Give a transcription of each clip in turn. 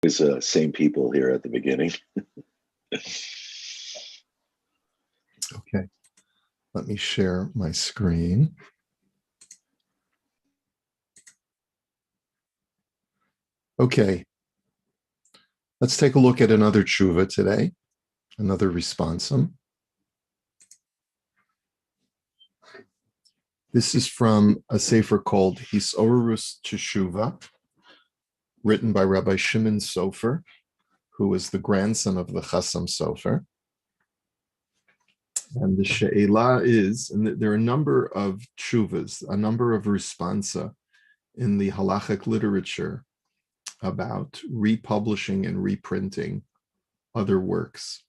Same people here at the beginning. Okay, let me share my screen. Okay, let's take a look at another tshuva today, another responsum. This is from a sefer called Hisorus Teshuva, written by Rabbi Shimon Sofer, who is the grandson of the Chassam Sofer. And the she'ela is, and there are a number of tshuvas, a number of responsa in the halachic literature about republishing and reprinting other works.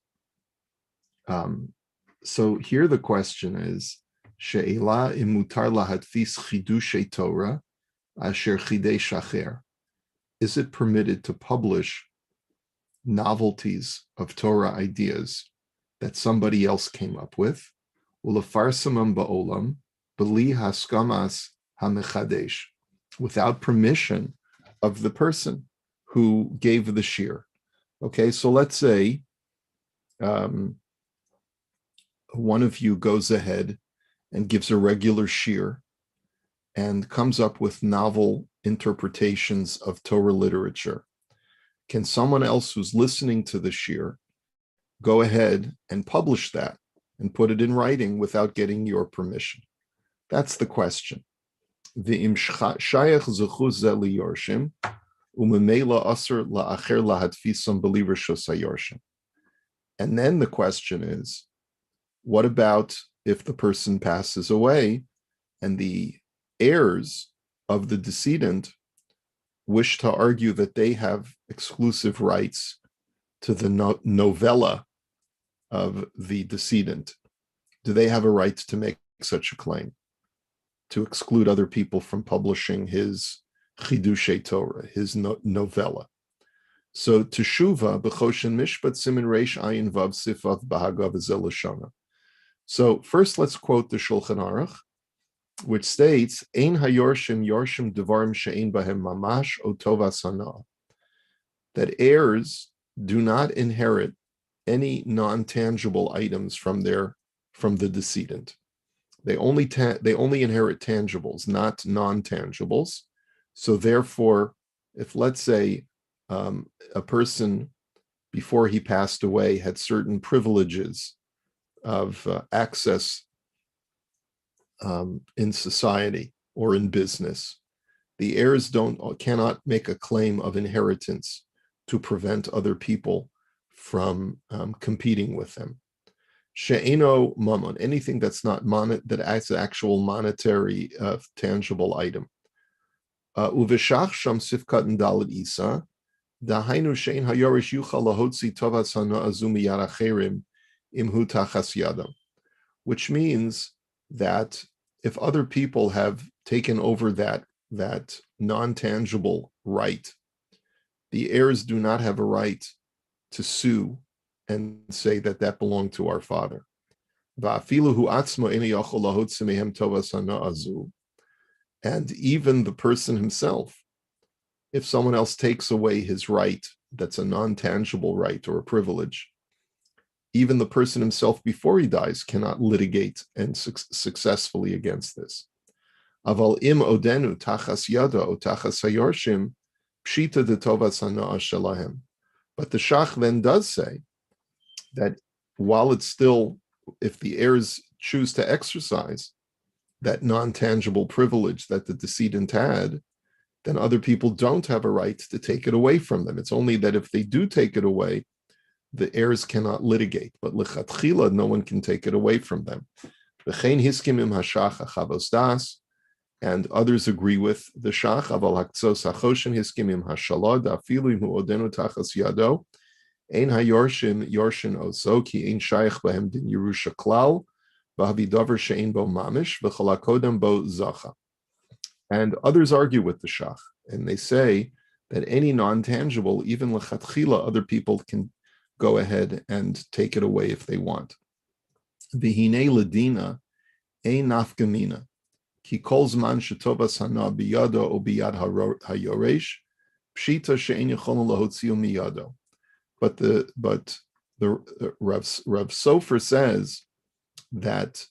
So here the question is, she'ela imutar lahadfis chidushay Torah asher chidei shacher. Is it permitted to publish novelties of Torah ideas that somebody else came up with, ulefarsamam ba'olam, b'li haskamas hamechadesh, without permission of the person who gave the shir? Okay, so let's say one of you goes ahead and gives a regular shir and comes up with novel interpretations of Torah literature. Can someone else who's listening to the shir go ahead and publish that and put it in writing without getting your permission? That's the question. And then the question is, what about if the person passes away and the heirs of the decedent wish to argue that they have exclusive rights to the novella of the decedent? Do they have a right to make such a claim, to exclude other people from publishing his Chidushay Torah, his novella? So Teshuva b'Choshen Mishpat Siman Reish Ayin Vav Sifav Bahagav Zelashona. So first, let's quote the Shulchan Aruch, which states, "Ein hayorshim yorshim devarim she'ein bahem mamash o tovas hana," that heirs do not inherit any non-tangible items from the decedent. They only inherit tangibles, not non-tangibles. So therefore, if let's say a person before he passed away had certain privileges of access in society or in business, the heirs cannot make a claim of inheritance to prevent other people from competing with them. She'eno mamon, anything that's not that acts actual monetary tangible item. Uveshach sham sifkat and dalet isa, dahainu she'en hayorish yuchal lahotzi tovas hana azumi yaracherim imhu tachas yadam, which means that if other people have taken over that non-tangible right, the heirs do not have a right to sue and say that belonged to our father. And even the person himself, if someone else takes away his right, that's a non-tangible right or a privilege, even the person himself before he dies cannot litigate and successfully against this. Aval im odenu tachas yada o tachas hayorshim pshita de tovas hana'a shalahem. But the Shach then does say that while it's still, if the heirs choose to exercise that non-tangible privilege that the decedent had, then other people don't have a right to take it away from them. It's only that if they do take it away, the heirs cannot litigate, but lechatchila, no one can take it away from them. V'chein hiskimim hashach achavos das, and others agree with the Shach. Aval haktzos hachoshen hiskimim hashalad afilu hu odenu tachas yado ein hayorshim yorshin oso ki ein shayach bahem din Yerusha klal v'havidavar she'ein bo mamish v'chalakodem bo zacha. And others argue with the Shach, and they say that any non-tangible, even lechatchila, other people can go ahead and take it away if they want. V'hinei ledina ein nafkamina ki kol zman shetovas hana biyado o biyad hayoresh pshita she'en yecholin lahotziu miyado. But the Rav Sofer says that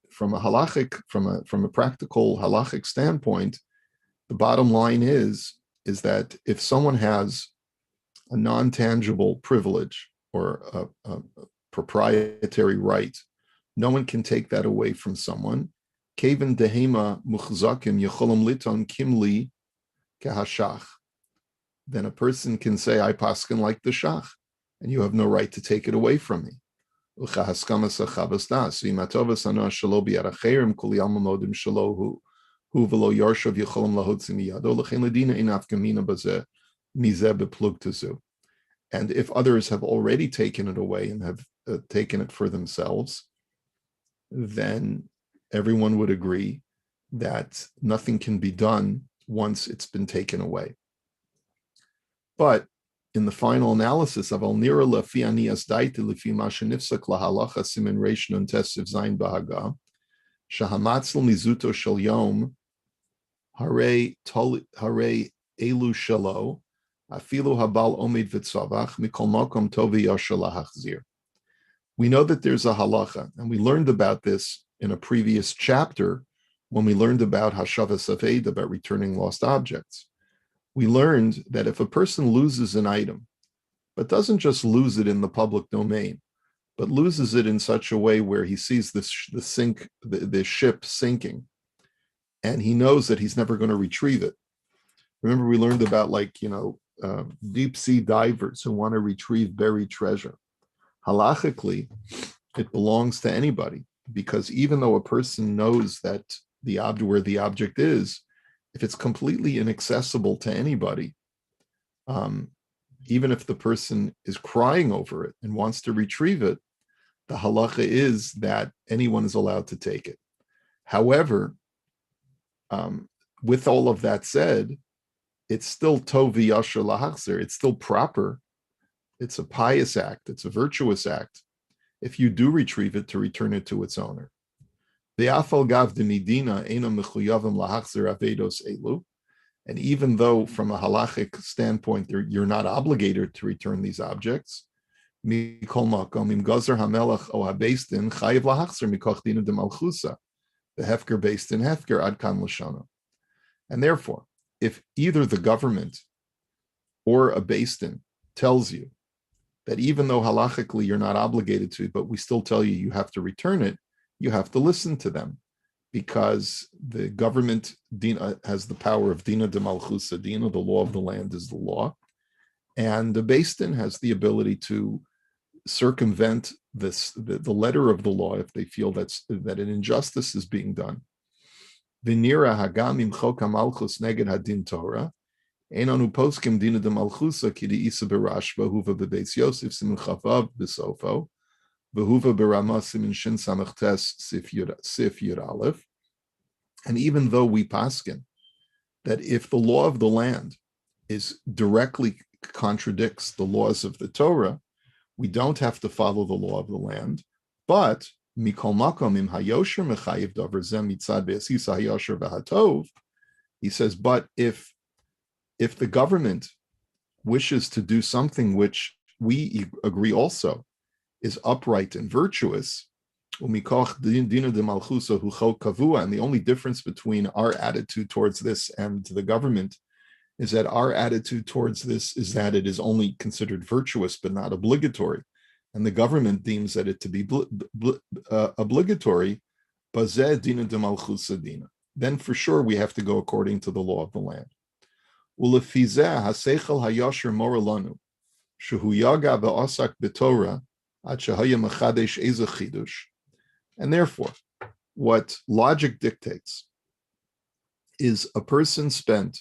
from a halachic, from a practical halachic standpoint, the bottom line is that if someone has a non-tangible privilege or a proprietary right, no one can take that away from someone. Keven dehema muchzakim yecholam liton kimli kehashach. Then a person can say, I paskin like the shach, and you have no right to take it away from me. And if others have already taken it away and have taken it for themselves, then everyone would agree that nothing can be done once it's been taken away. But in the final analysis of Al-Nira Lafi Aniyas Daiti Lafi Mashanifsak Lahalacha Simen Reish Nun Tesiv Zayin Bahaga Shahamatzl Mizuto Shel Yom Hare Elu Shalo Afilu Habal Omid Vitzavach Mikol Mokom Tovi Yoshel Hachzir. We know that there's a halacha, and we learned about this in a previous chapter when we learned about Hashavas Aved, about returning lost objects. We learned that if a person loses an item, but doesn't just lose it in the public domain, but loses it in such a way where he sees the ship sinking, and he knows that he's never going to retrieve it. Remember, we learned about deep sea divers who want to retrieve buried treasure. Halachically, it belongs to anybody, because even though a person knows that where the object is, if it's completely inaccessible to anybody, even if the person is crying over it and wants to retrieve it, the halacha is that anyone is allowed to take it. However, with all of that said, it's still tov v'yasher lahachzir. It's still proper. It's a pious act. It's a virtuous act if you do retrieve it, to return it to its owner. And even though from a halachic standpoint you're not obligated to return these objects, and therefore, if either the government or a beis din tells you that even though halachically you're not obligated to, but we still tell you you have to return it, you have to listen to them, because the government has the power of dina de malchusa dina, the law of the land is the law, and the beis din has the ability to circumvent the letter of the law if they feel that an injustice is being done. V'nira hagam im chok hamalchus neged hadin Torah, einanu poskim dina de malchusa ki deisa berashba huva bebeis Yosef simin chavav besofo, v'huva berama simin shin samachtes sif yud aleph. And even though we paskin that if the law of the land directly contradicts the laws of the Torah, we don't have to follow the law of the land, but mikol makom im hayosher mechayiv davar zeh mitzad be'asisa hayosher v'hatov, he says, but if the government wishes to do something which we agree also is upright and virtuous, and the only difference between our attitude towards this and the government is that our attitude towards this is that it is only considered virtuous but not obligatory, and the government deems that it to be obligatory, then for sure we have to go according to the law of the land. And therefore, what logic dictates is a person spent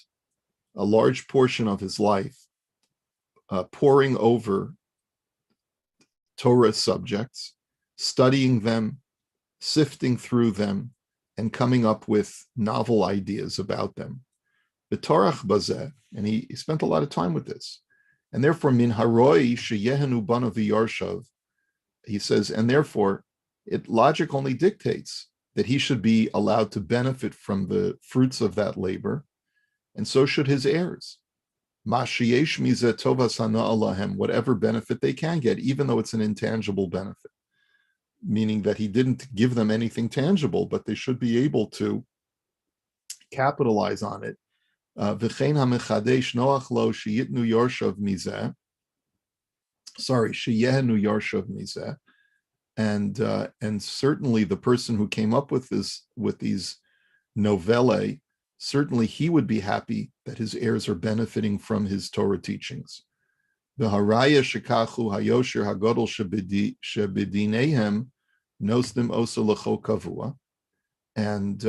a large portion of his life poring over Torah subjects, studying them, sifting through them, and coming up with novel ideas about them. B'torach bazeh, and he spent a lot of time with this. And therefore, min haroi sheyehenu banav v'yarshav, he says, and therefore, logic only dictates that he should be allowed to benefit from the fruits of that labor, and so should his heirs. Mashiyesh mizeh tovas hana alahem, whatever benefit they can get, even though it's an intangible benefit, meaning that he didn't give them anything tangible, but they should be able to capitalize on it. V'chein hamechadesh noach lo sheyitnu yorshav mizeh. Sorry, sheyehenu yorshav mizeh. And certainly the person who came up with these novellae, certainly he would be happy that his heirs are benefiting from his Torah teachings. The haraya shekachu hayosher hagodol shebidinehem nosdim osa lecho kavua, and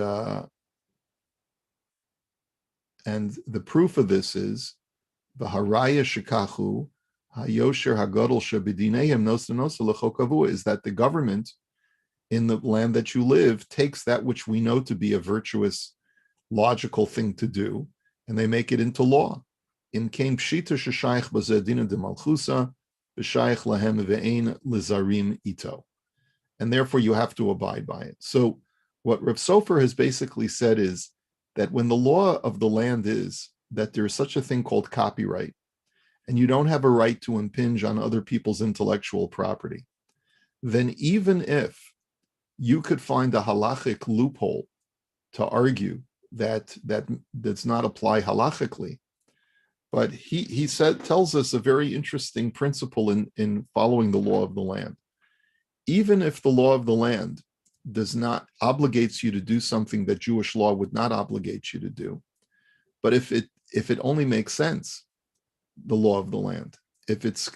the proof of this is the haraya shekachu hayosher hagodol shebidinehem nosdim osa lecho kavua, is that the government in the land that you live takes that which we know to be a virtuous, logical thing to do, and they make it into law. In came pshita sheshayich bazedina de malchusa b'shayich lahem ve'ein lizarim ito, and therefore you have to abide by it. So what Rav Sofer has basically said is that when the law of the land is that there is such a thing called copyright, and you don't have a right to impinge on other people's intellectual property, then even if you could find a halachic loophole to argue that does not apply halachically, but he tells us a very interesting principle in following the law of the land. Even if the law of the land does not obligates you to do something that Jewish law would not obligate you to do, but if it only makes sense, the law of the land, if it's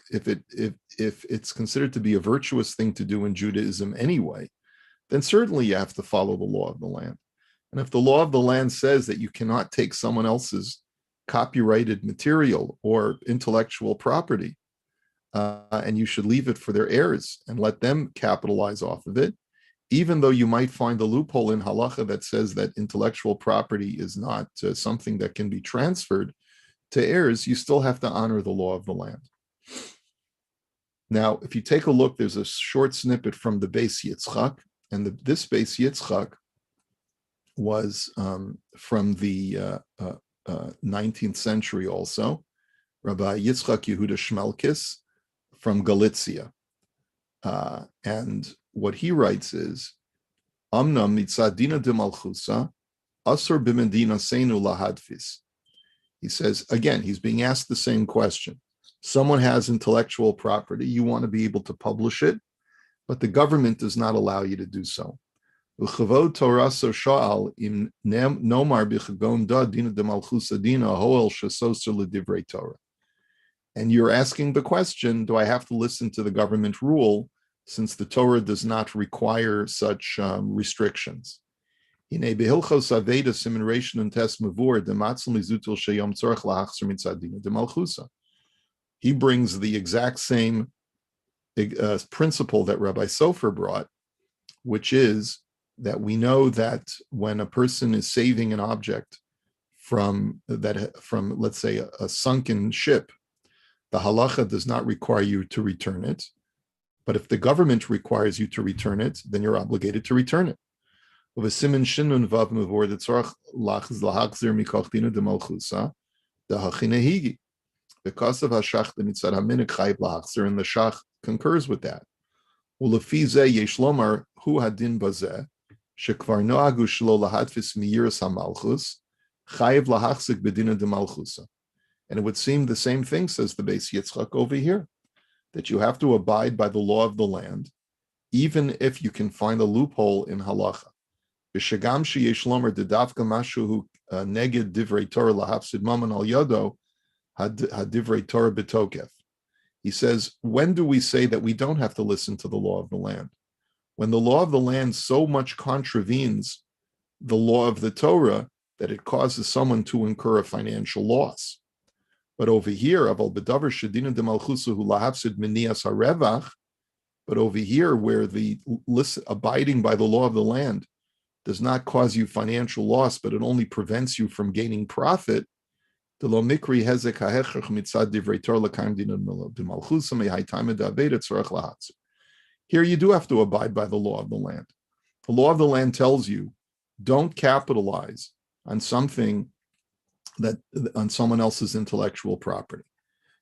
considered to be a virtuous thing to do in Judaism anyway, then certainly you have to follow the law of the land. And if the law of the land says that you cannot take someone else's copyrighted material or intellectual property, and you should leave it for their heirs and let them capitalize off of it, even though you might find a loophole in halacha that says that intellectual property is not something that can be transferred to heirs, you still have to honor the law of the land. Now, if you take a look, there's a short snippet from the Beis Yitzchak, and this Beis Yitzchak was from the 19th century also, Rabbi Yitzchak Yehuda Shmelkis from Galicia. And what he writes is, Amna mitzadina de malchusa, asur b'medina seinu lahadfis. He says, again, he's being asked the same question. Someone has intellectual property, you want to be able to publish it, but the government does not allow you to do so. And you're asking the question, do I have to listen to the government rule since the Torah does not require such restrictions? He brings the exact same principle that Rabbi Sofer brought, which is that we know that when a person is saving an object from let's say a sunken ship, the halacha does not require you to return it. But if the government requires you to return it, then you're obligated to return it. In the Shach concurs with that. And it would seem the same thing, says the Beis Yitzchak over here, that you have to abide by the law of the land, even if you can find a loophole in halacha. He says, when do we say that we don't have to listen to the law of the land? When the law of the land so much contravenes the law of the Torah that it causes someone to incur a financial loss. But over here, but over here, where the abiding by the law of the land does not cause you financial loss, but it only prevents you from gaining profit, here you do have to abide by the law of the land. The law of the land tells you, don't capitalize on something that on someone else's intellectual property.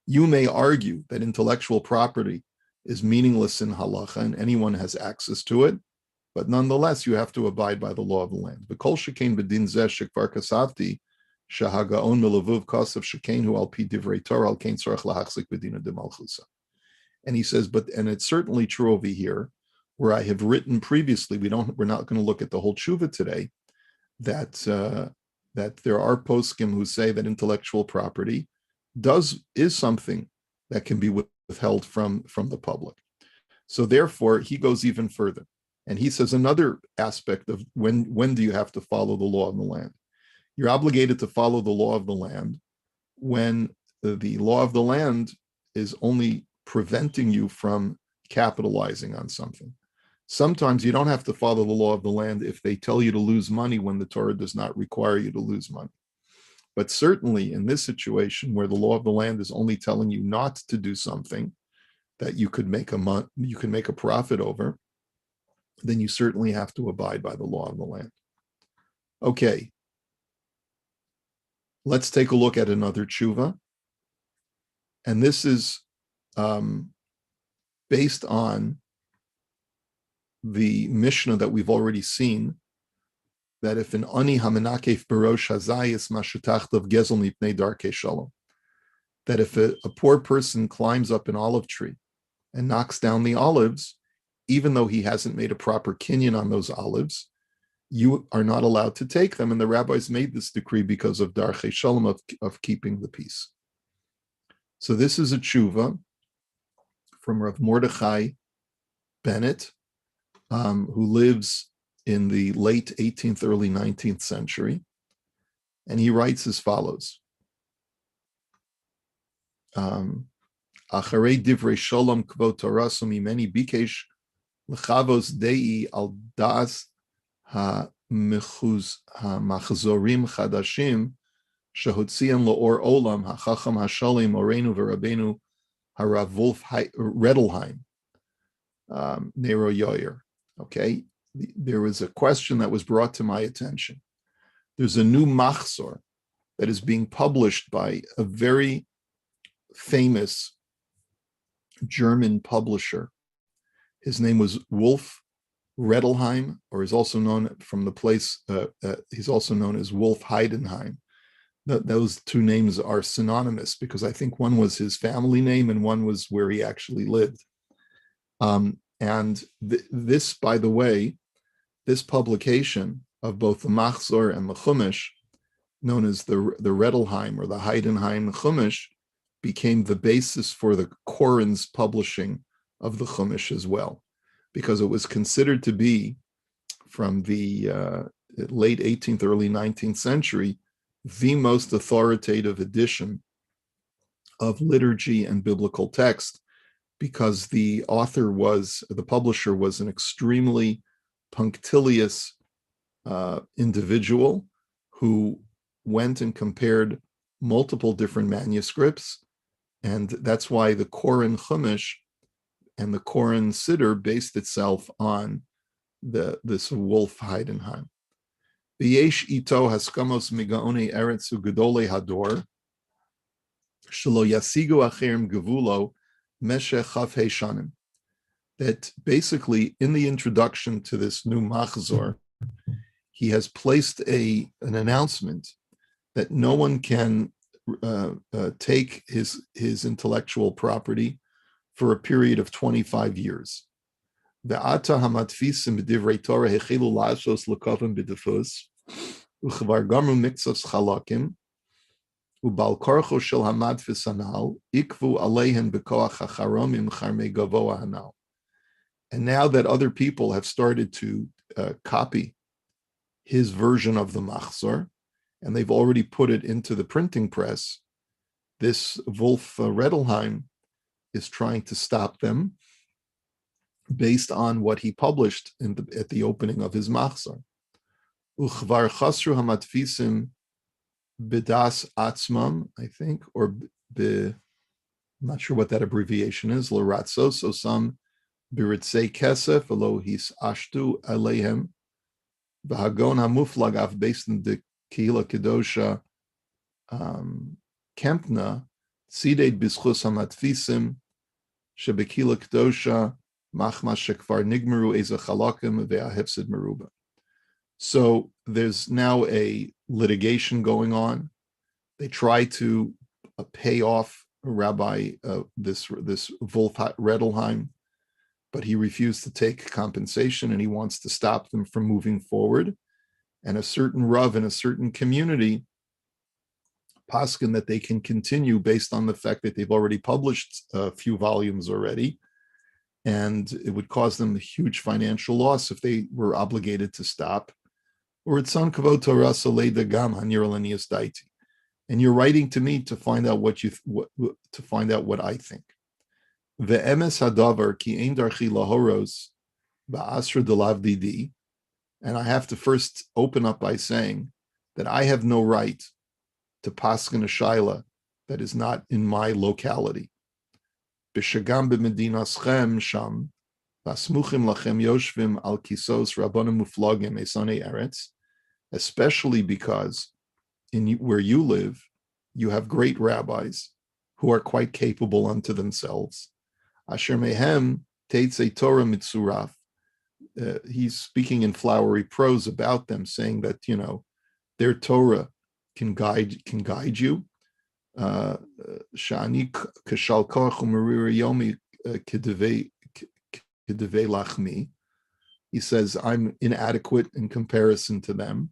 You may argue that intellectual property is meaningless in halacha and anyone has access to it, but nonetheless, you have to abide by the law of the land. V'kol shekain b'din zeh shekvar kasavti, shehagaon melavuv kasav shekainhu al pi divrei Torah al kein tzarich lahachzik b'dina de malchusa. And he says, and it's certainly true over here, where I have written previously. We're not going to look at the whole tshuva today. That there are poskim who say that intellectual property is something that can be withheld from the public. So therefore, he goes even further, and he says another aspect of when do you have to follow the law of the land? You're obligated to follow the law of the land when the law of the land is only preventing you from capitalizing on something. Sometimes you don't have to follow the law of the land if they tell you to lose money when the Torah does not require you to lose money. But certainly in this situation where the law of the land is only telling you not to do something that you could make a profit over, then you certainly have to abide by the law of the land. Okay, let's take a look at another tshuva. And this is based on the Mishnah that we've already seen, that if an ani hamenakef barosh hazayis mashutachtav gezel mipnei darkei shalom, that if a poor person climbs up an olive tree and knocks down the olives, even though he hasn't made a proper kinyan on those olives, you are not allowed to take them. And the rabbis made this decree because of darkei shalom, of keeping the peace. So this is a tshuva from Rav Mordechai Bennett, who lives in the late 18th, early 19th century. And he writes as follows. Acharei divrei shalom kvod Torah mimeni bikesh lechavos dei al das ha-machzorim chadashim shehotzian laor olam hachacham hashalim orenu v'rabenu harav Wolf Redelheim Nero Yoyer. Okay, there was a question that was brought to my attention. There's a new machzor that is being published by a very famous German publisher. His name was Wolf Redelheim, or is also known from the place, he's also known as Wolf Heidenheim. Those two names are synonymous because I think one was his family name and one was where he actually lived. This, by the way, this publication of both the Machzor and the Chumash, known as the Redelheim or the Heidenheim Chumash, became the basis for the Koran's publishing of the Chumash as well, because it was considered to be, from the late 18th, early 19th century, the most authoritative edition of liturgy and biblical text, because the publisher was an extremely punctilious individual who went and compared multiple different manuscripts. And that's why the Koran Chumash and the Koran Siddur based itself on this Wolf Heidenheim. V'yesh ito haskamos migaone eretz u'gedolei hador shelo yasigu acherim gevulo meshech chafhei shanim. That basically in the introduction to this new machzor, he has placed an announcement that no one can take his intellectual property for a period of 25 years. Ve'ata hamatfisim b'divrei Torah hechilu la'ashos l'kovim b'defus u'chvar gamru miktzos chalakim u'bal korcho shel hamadfis hanal ikvu aleihen b'koach hacharomim charmei gavoa hanal. And now that other people have started to copy his version of the Machzor, and they've already put it into the printing press, this Wolf Redelheim is trying to stop them based on what he published at the opening of his Machzor. Uchvar chasru hamatfisim bidas atzmam, I think, or I'm not sure what that abbreviation is, l'ratzo, so some biritzei kesef elohis ashtu aleihem v'hagon hamuflag af based in the Kehila Kedosha Kempna, Sided Bischus Hamatfisim, Shebekila Kedosha, Machma Shekvar Nigmeru Eza Chalakim Ve'ahefsid Meruba. So there's now a litigation going on. They try to pay off Rabbi this Wolf Redelheim, but he refused to take compensation and he wants to stop them from moving forward. And a certain Rav in a certain community paskin that they can continue based on the fact that they've already published a few volumes already, and it would cause them a huge financial loss if they were obligated to stop. Or it's on kavod Torah Saleda Gam Haniralanias Daiti, and you're writing to me to find out what I think. Ve'emes hadavar ki ein darchi lahoros ba'asra delavdidi, and I have to first open up by saying that I have no right to paskin a shaila that is not in my locality. B'shagam b'medinaschem sham v'asmuchim lachem yoshvim al kisos rabbanim muflagim esonei eretz, especially because where you live, you have great rabbis who are quite capable unto themselves. Asher mehem teitzei Torah mitzuraf. He's speaking in flowery prose about them, saying that their Torah can guide you. Shani kashal koch u'merira yomi kedevei lachmi. He says I'm inadequate in comparison to them.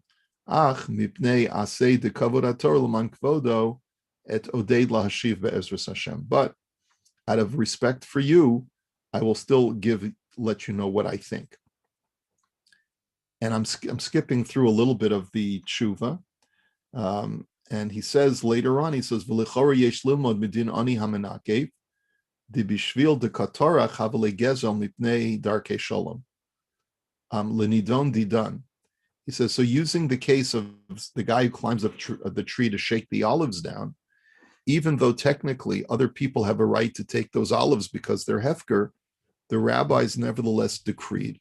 Ach mipnei asei dekavod haTorah l'man kvodo et odeid lahashiv be'ezras Hashem. But out of respect for you, I will still let you know what I think. And I'm skipping through a little bit of the tshuva. And he says later on, V'lichora yesh lilmod midin ani hamenakev, di bishvil de katorach havale gezel mipnei darkei shalom. Lenidon didan. He says, so using the case of the guy who climbs up the tree to shake the olives down, even though technically other people have a right to take those olives because they're hefker, the rabbis nevertheless decreed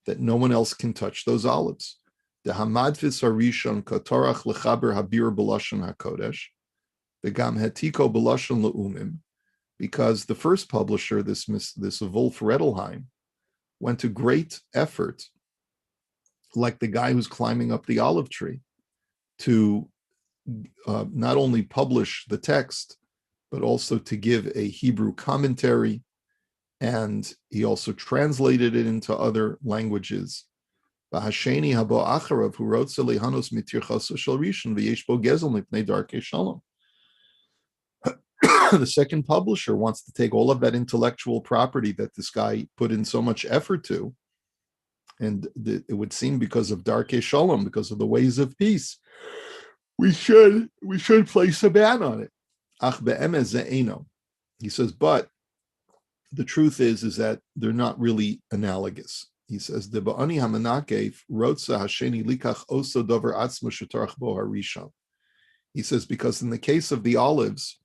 that no one else can touch those olives. The hamadvis harishon katorach lechaber habir b'lashon hakodesh, the gam hetiko b'lashon leumim, because the first publisher, this Wolf Redelheim, went to great effort, like the guy who's climbing up the olive tree, to not only publish the text, but also to give a Hebrew commentary, and he also translated it into other languages. The second publisher wants to take all of that intellectual property that this guy put in so much effort to, and it would seem because of Darkei Shalom, because of the ways of peace, we should place a ban on it. Ach be'emez ze'eno. He says, but the truth is that they're not really analogous. He says, "De ba'ani hamanakev rotza hasheni likach oso dover atzmo shetarach bo harishon." He says, because in the case of the olives,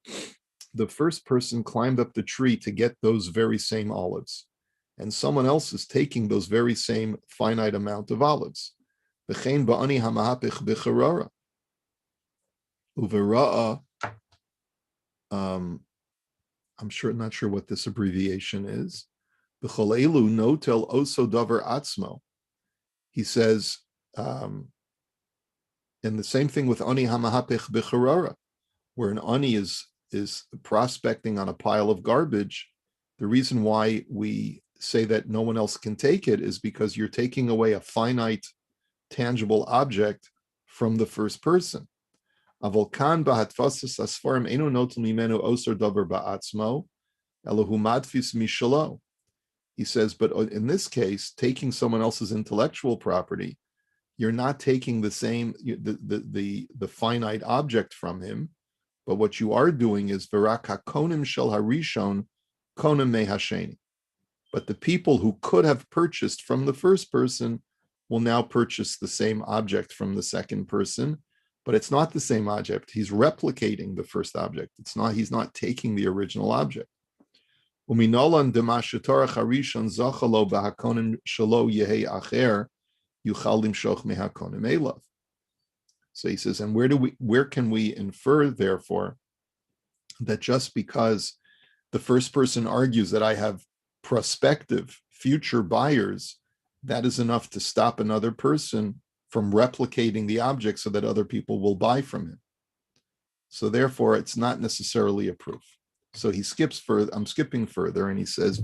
the first person climbed up the tree to get those very same olives, and someone else is taking those very same finite amount of olives. V'chein ba'ani hamahapich b'charara uvera'a. I'm not sure what this abbreviation is. B'cholelu notel oso davar atzmo. He says, and the same thing with ani hamahapich b'charara, where an ani is prospecting on a pile of garbage. The reason why we say that no one else can take it is because you're taking away a finite, tangible object from the first person. Avolkan b'hatfasas asfarim enu notel mimenu osor davar ba'atzmo elohu madfis mishalo. He says, but in this case, taking someone else's intellectual property, you're not taking the finite object from him, but what you are doing is v'rak hakonim shel harishon konim me hasheni. But the people who could have purchased from the first person will now purchase the same object from the second person, but it's not the same object. He's replicating the first object. He's not taking the original object. So the So he says, and where can we infer, therefore, that just because the first person argues that I have prospective future buyers, that is enough to stop another person from replicating the object so that other people will buy from him. So therefore, it's not necessarily a proof. So he skips further. I'm skipping further, and he says,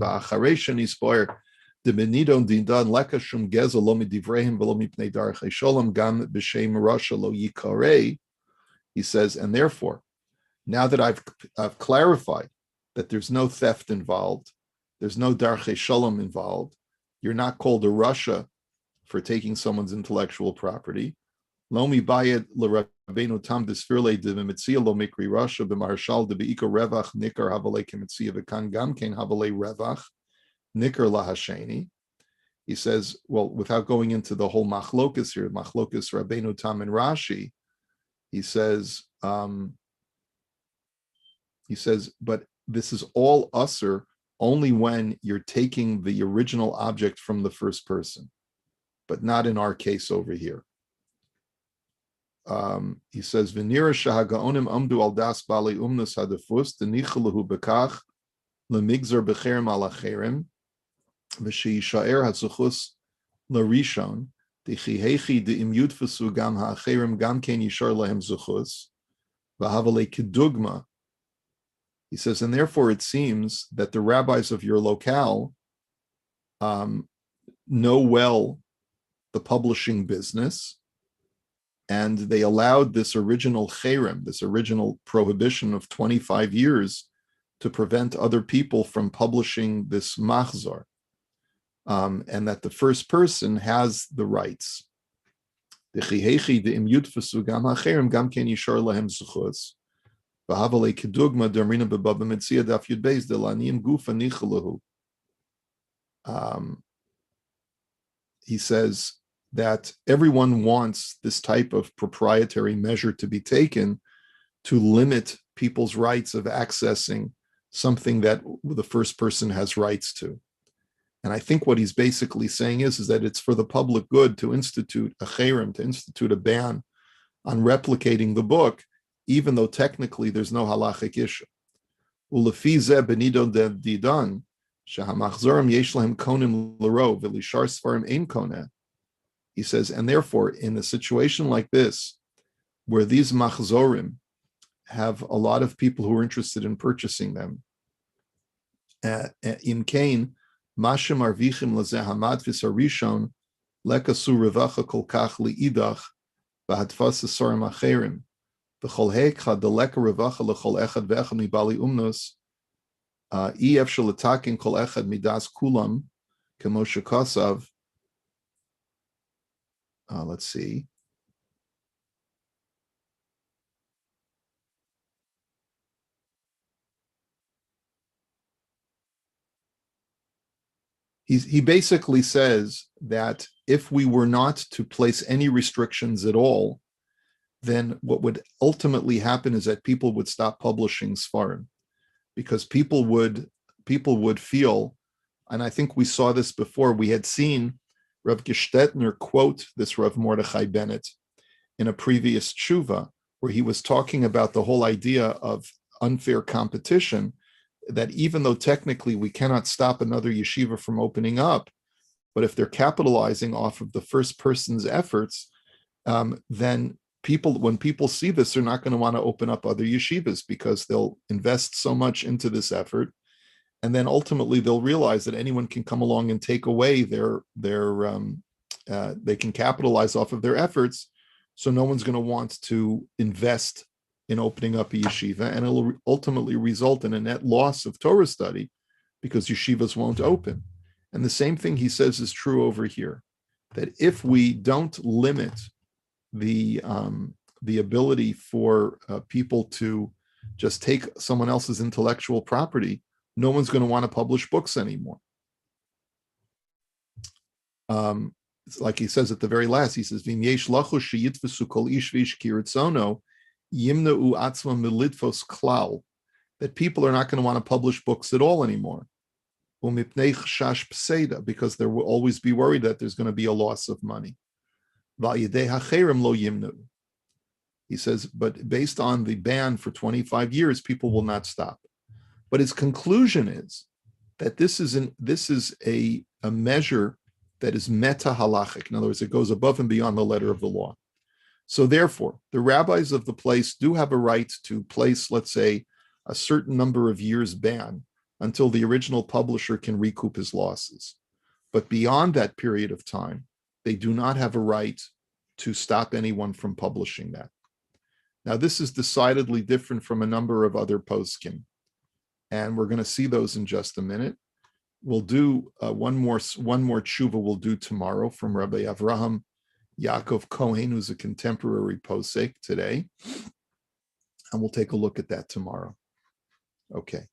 he says, and therefore, now that I've clarified that there's no theft involved, there's no darchei shalom involved, you're not called a Russia for taking someone's intellectual property. Lomi bayed l'Rabbeinu tam desfirle de v'metzia lo mikri Russia b'marshal de beiko revach nikar havalei kemetzia v'kan gam kein havalei revach nikar lahasheni. He says, well, without going into the whole machlokus here, machlokus Rabbeinu Tam and Rashi, he says, but this is all usser only when you're taking the original object from the first person, but not in our case over here. He says, "V'nira shahagaonim amdu al das bali umnus hadefus denichalahu bekach lemigzar becherim al acherim v'sheyishaer hazuchus larishon dechihechi deim yudfasu gam haacherim gam ken yishar lahem zuchus v'havale kedugma." He says, and therefore it seems that the rabbis of your locale know well the publishing business, and they allowed this original cherem, this original prohibition of 25 years to prevent other people from publishing this machzor, and that the first person has the rights. He says that everyone wants this type of proprietary measure to be taken to limit people's rights of accessing something that the first person has rights to. And I think what he's basically saying is that it's for the public good to institute a cherem, to institute a ban on replicating the book, even though technically there's no halachic issue. Ulefi zeh benido didan shehamachzorim yesh lahem konim l'rov v'lishar svarim ein koneh. He says, and therefore, in a situation like this, where these machzorim have a lot of people who are interested in purchasing them, in kain mashim arvichim lazeh hamadvis harishon lekasu revacha kol kach liidach v'hadfas asarim acherim. V'chol heikcha deleka revacha lechol echad ve'echad mibali umnos ef shalatakin kol echad midas kulam kemoshe kasav. Let's see. He basically says that if we were not to place any restrictions at all, then what would ultimately happen is that people would stop publishing Sfarim, because people would feel, and I think we saw this before, we had seen Rav Gestetner quote this Rav Mordechai Bennett in a previous tshuva, where he was talking about the whole idea of unfair competition, that even though technically we cannot stop another yeshiva from opening up, but if they're capitalizing off of the first person's efforts, then when people see this, they're not going to want to open up other yeshivas, because they'll invest so much into this effort, and then ultimately they'll realize that anyone can come along and take away they can capitalize off of their efforts, so no one's going to want to invest in opening up a yeshiva, and it'll ultimately result in a net loss of Torah study, because yeshivas won't open. And the same thing he says is true over here, that if we don't limit the ability for people to just take someone else's intellectual property, no one's going to want to publish books anymore. It's like he says at the very last, he says, "V'im yesh lachos sheyitvesu kol ish v'ish kiritzono yimna'u atzmam militfos klal," that people are not going to want to publish books at all anymore. Umipnei chashash pseida, because they will always be worried that there's going to be a loss of money. Va'yidei hacherem lo yimna'u. He says, but based on the ban for 25 years, people will not stop. But his conclusion is that this is a measure that is meta halachic. In other words, it goes above and beyond the letter of the law. So therefore, the rabbis of the place do have a right to place, let's say, a certain number of years ban until the original publisher can recoup his losses. But beyond that period of time, they do not have a right to stop anyone from publishing that. Now, this is decidedly different from a number of other poskim, and we're going to see those in just a minute. We'll do one more tshuva we'll do tomorrow from Rabbi Avraham Yaakov Cohen, who's a contemporary posek today, and we'll take a look at that tomorrow. Okay.